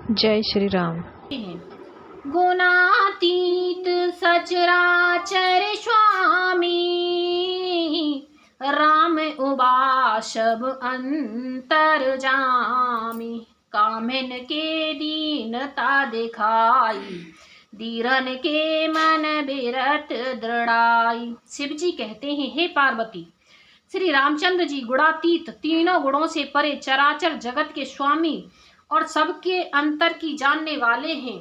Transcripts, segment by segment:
जय श्री राम। गुणातीत सचराचर स्वामी, राम उबाशब अंतर जामी। कामिन के दीनता दिखाई, धीरन के मन बिरत दृढ़ाई। शिव जी कहते हैं, हे पार्वती, श्री रामचंद्र जी गुणातीत, तीनों गुणों से परे, चराचर जगत के स्वामी और सबके अंतर की जानने वाले हैं।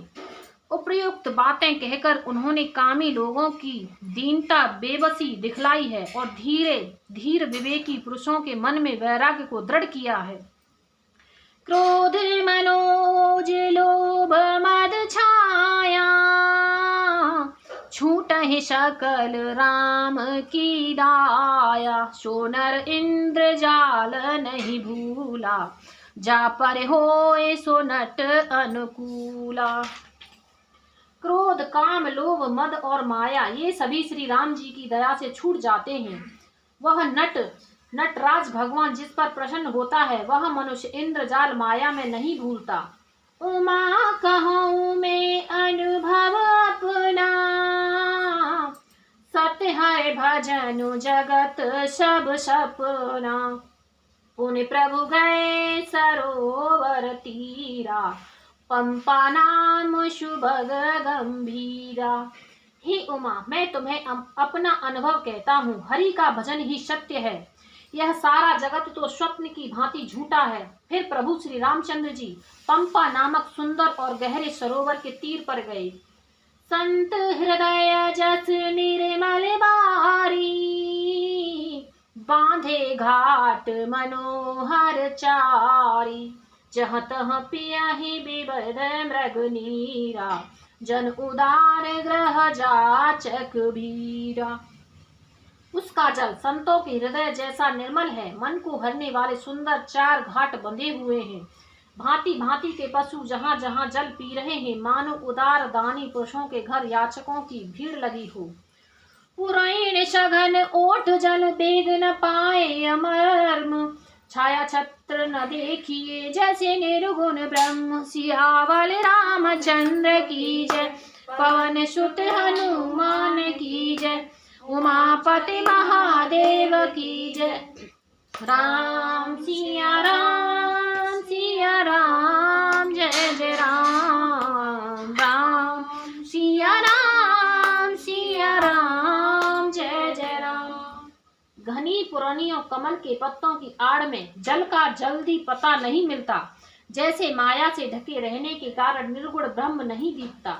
उपयुक्त बातें कहकर उन्होंने कामी लोगों की दीनता बेबसी दिखलाई है और धीर विवेकी पुरुषों के मन में वैराग्य को दृढ़ किया है। क्रोध मनोज लोभ मद छाया, छूटहि सकल राम की दाया। सोनर इंद्र जाल नहीं भूला, जा पर होए सो नट अनुकूला। क्रोध, काम, लोभ, मद और माया, ये सभी श्री राम जी की दया से छूट जाते हैं। वह नटराज भगवान जिस पर प्रसन्न होता है, वह मनुष्य इंद्रजाल माया में नहीं भूलता। उमा कहूँ मैं अनुभव अपना, सत्य है भजन जगत सब सपना। पुण्य प्रभु गए सरोवर तीरा, पंपा नाम शुभग गंभीरा। हे उमा, मैं तुम्हें अपना अनुभव कहता हूँ। हरि का भजन ही सत्य है, यह सारा जगत तो स्वप्न की भांति झूठा है। फिर प्रभु श्री रामचंद्र जी पंपा नामक सुंदर और गहरे सरोवर के तीर पर गए। संत हृदय जस निर्मल बारी, बांधे घाट मनोहर चारी। जहाँ तहाँ पियाहि बिबद मृग नीरा, जन उदार ग्रह जाचक भीरा। उसका जल संतों के हृदय जैसा निर्मल है। मन को हरने वाले सुंदर 4 घाट बंधे हुए हैं। भांति भांति के पशु जहाँ जहाँ जल पी रहे हैं, मानो उदार दानी पुरुषों के घर याचकों की भीड़ लगी हो। पुरैन सघन ओठ जल वेद न पाए अमर्म, छाया छत्र न देखिए जैसे निर्गुण ब्रह्म। सियावल रामचंद्र की जय, पवन सुत हनुमान की जय, उमापति महादेव की जय। राम सिया राम सिया राम, जय जय राम राम सिया राम सिया राम, जय जय राम। घनी पुरानी और कमल के पत्तों की आड़ में जल का जल्दी पता नहीं मिलता। जैसे माया से ढके रहने के कारण निर्गुण ब्रह्म नहीं दिखता।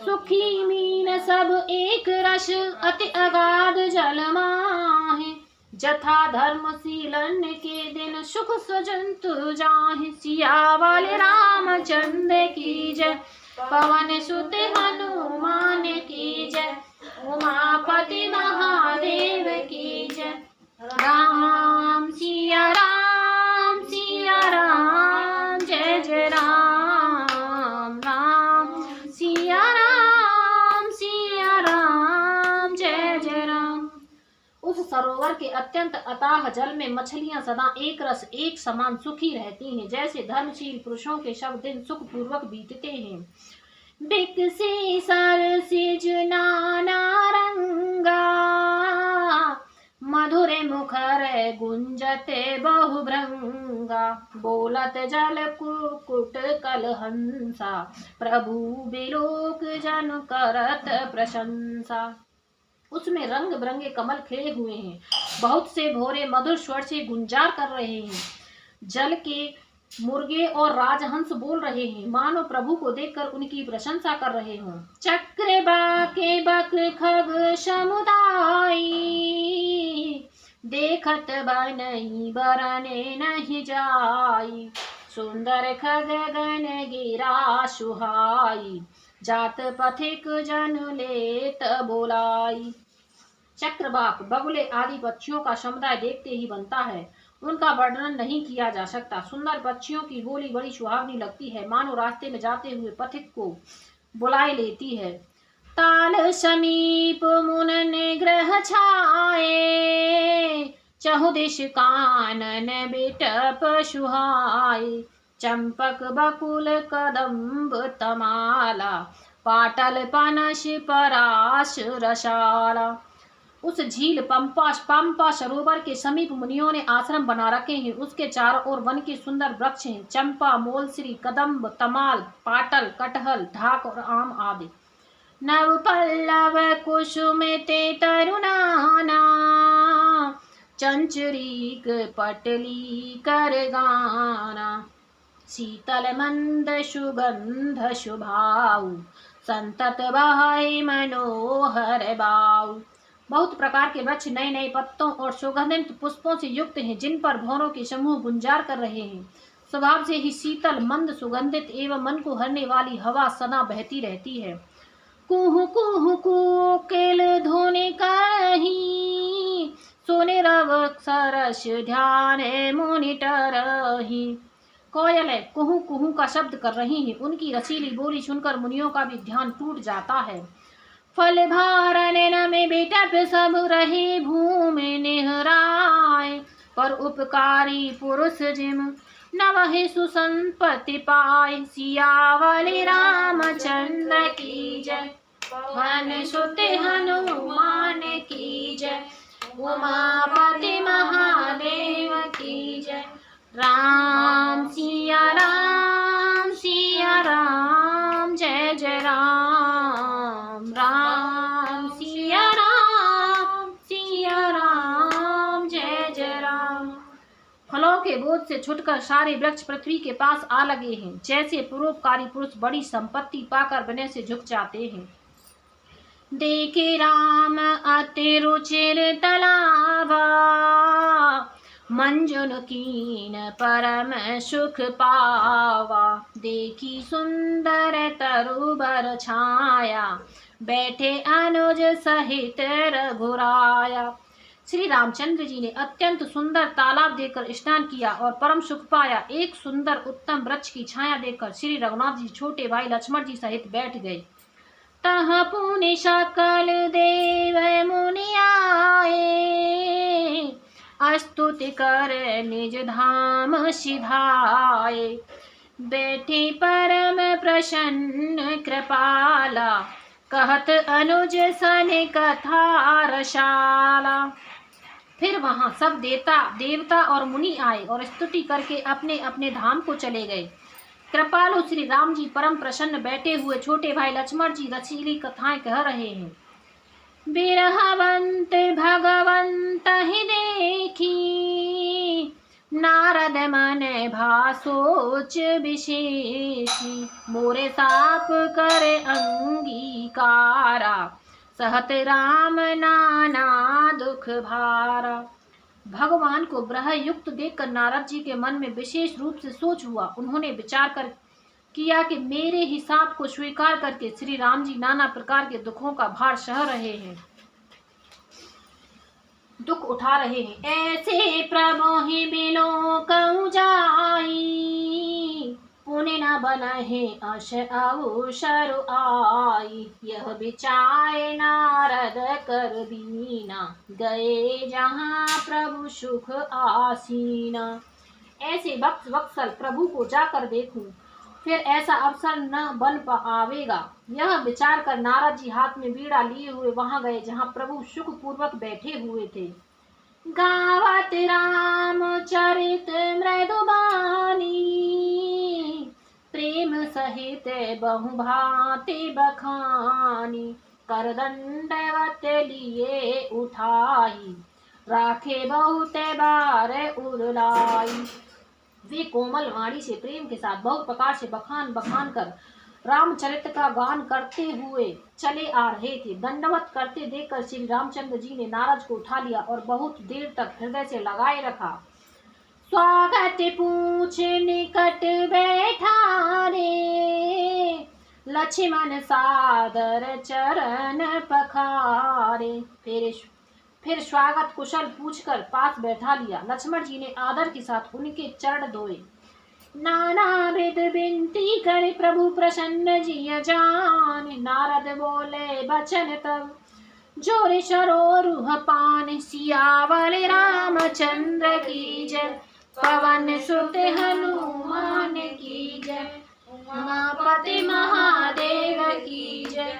सुखी मीन सब एक रस, अति अगाध जल माहे। जथा धर्मशीलन के दिन सुख सजंतु जाहि। सियावल रामचंद्र की जय, पवन सुत हनुमान की जय, उमापति महादेव की जय। राम सिया राम सिया राम, जय जय राम राम सिया राम, जय जय राम। उस सरोवर के अत्यंत अथाह जल में मछलियां सदा एक रस एक समान सुखी रहती हैं। जैसे धर्मशील पुरुषों के शव दिन सुख पूर्वक बीतते हैं। बिकसी सरसिज नाना रंगा, मधुर मुखर गुंजते बहुभृंगा। बोलत जल कुकुट कलहंसा, प्रभु बिलोक जन करत प्रशंसा। उसमें रंग बिरंगे कमल खिले हुए हैं। बहुत से भोरे मधुर स्वर से गुंजार कर रहे हैं। जल के मुर्गे और राजहंस बोल रहे हैं, मानो प्रभु को देखकर उनकी प्रशंसा कर रहे हों। चक्र बाके बक्र खग समुदाई, देखत बनई बरने नहीं जाई। सुंदर खग गन गिरा सुहाई, जात पथिक जन लेत बोलाई। चक्रवाक, बगुले आदि पक्षियों का समुदाय देखते ही बनता है। उनका वर्णन नहीं किया जा सकता। सुंदर पक्षियों की बोली बड़ी सुहावनी लगती है, मानो रास्ते में जाते हुए पथिक को बुलाए लेती है। ताल समीप मुनन ग्रह छाए, चहुदिश कानन बिटप सुहाए। चंपक बकुल कदम्ब तमाला, पाटल पनस पराश रसाला। उस झील पंपा सरोवर के समीप मुनियों ने आश्रम बना रखे हैं। उसके चारों ओर वन के सुंदर वृक्ष हैं, चंपा, मोलश्री, कदम्ब, तमाल, पाटल, कटहल, ढाक और आम आदि। नव पल्लव कुसुमिते तरुणाना, चंचरीक पटली कर गाना। शीतल मंद सुगंध शुभाऊ, संतत बहाई मनोहर बाऊ। बहुत प्रकार के वृक्ष नए नए पत्तों और सुगंधित पुष्पों से युक्त हैं, जिन पर भंवरों के समूह गुंजार कर रहे हैं। स्वभाव से ही शीतल मंद सुगंधित एवं मन को हरने वाली हवा सदा बहती रहती है। कुहू कुहू कोकिल धुनि कही, सुनि रव सरस ध्यान मुनि टरहि। कोयल कुहू कुहू का शब्द कर रही हैं, उनकी रसीली बोली सुनकर मुनियों का भी ध्यान टूट जाता है। फल भारन में बिटप सब रहे भूमि निहराए, पर उपकारी पुरुष जिम नवहि सुसंपत्ति पाए। सियावली रामचंद्र की जय, पवन सुत हनुमान की जय, उमापति महादेव की जय। राम सिया राम जय जय राम, राम सिया राम जय जय राम। फलों के बोझ से छुटकर सारे वृक्ष पृथ्वी के पास आ लगे हैं, जैसे परोपकारी पुरुष बड़ी संपत्ति पाकर विनय से झुक जाते हैं। देखे राम अति रुचिर तलावा, मंजुन कीन परम सुख पावा। देखी सुंदर तरुबर छाया, बैठे अनुज सहित रघुराया। श्री रामचंद्र जी ने अत्यंत सुंदर तालाब देखकर स्नान किया और परम सुख पाया। एक सुंदर उत्तम वृक्ष की छाया देखकर श्री रघुनाथ जी छोटे भाई लक्ष्मण जी सहित बैठ गए। तह पुनि सकल देव मुनि आए, स्तुति कर निज धाम सिधाए। बैठे परम प्रसन्न कृपाला, कहत अनुज सन कथा रसाला। फिर वहां सब देवता और मुनि आए और स्तुति करके अपने अपने धाम को चले गए। कृपालु श्री राम जी परम प्रसन्न बैठे हुए छोटे भाई लक्ष्मण जी रसीली कथाएं कह रहे हैं। बिरहवंत भगवंत ही देखी, नारद मन भासोच विशेषी। मोरे साप करे अंगीकारा, सहत राम नाना दुख भारा। भगवान को ब्रह युक्त देखकर नारद जी के मन में विशेष रूप से सोच हुआ। उन्होंने विचार कर किया कि मेरे हिसाब को स्वीकार करके श्री राम जी नाना प्रकार के दुखों का भार सह रहे हैं, दुख उठा रहे हैं। ऐसे प्रभु ही बिलो कहूँ जाई, पुण्य न बनहे अश अवसर आई। यह विचार नारद कर दीना, गए जहाँ प्रभु सुख आसीना। ऐसे वक्त वत्सल प्रभु को जाकर देखूं, फिर ऐसा अवसर न बन पावेगा। यह विचार कर नारद जी हाथ में बीड़ा लिए हुए वहां गए जहां प्रभु सुख पूर्वक बैठे हुए थे। गावत राम चरित मृदुबानी, प्रेम सहित बहु भांति बखानी। कर दंडवत लिए उठाई, राखे बहुत बार उरलाई। वे कोमल वाणी से प्रेम के साथ बहुत प्रकार से बखान कर रामचरित का गान करते हुए चले आ रहे थे। दंडवत करते देखकर श्री रामचंद्र जी ने नारद को उठा लिया और बहुत देर तक हृदय से लगाए रखा। स्वागत पूछ निकट बैठा रे, लक्ष्मण सादर चरण पखारे। फिर स्वागत कुशल पूछकर पास बैठा लिया। लक्ष्मण जी ने आदर के साथ उनके चरण धोए। नाना विध विनती करे प्रभु प्रसन्न जिय जान। नारद बोले बचन तब, जोर सरोरुह पान। सियावल रामचंद्र की जय, पवन सुत हनुमान की जय, उमापति महादेव की जय।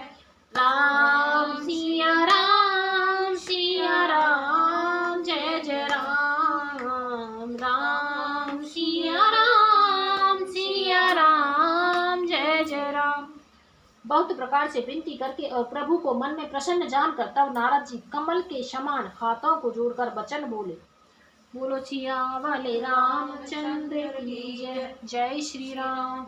राम सिया राम, सिया राम, जय जय राम। राम सिया राम, सिया राम, जय जय राम। बहुत प्रकार से विनती करके और प्रभु को मन में प्रसन्न जानकर तब नारद जी कमल के समान हाथों को जोड़कर वचन बोले। बोलो सियावल रामचंद्र की जय। जय श्री राम।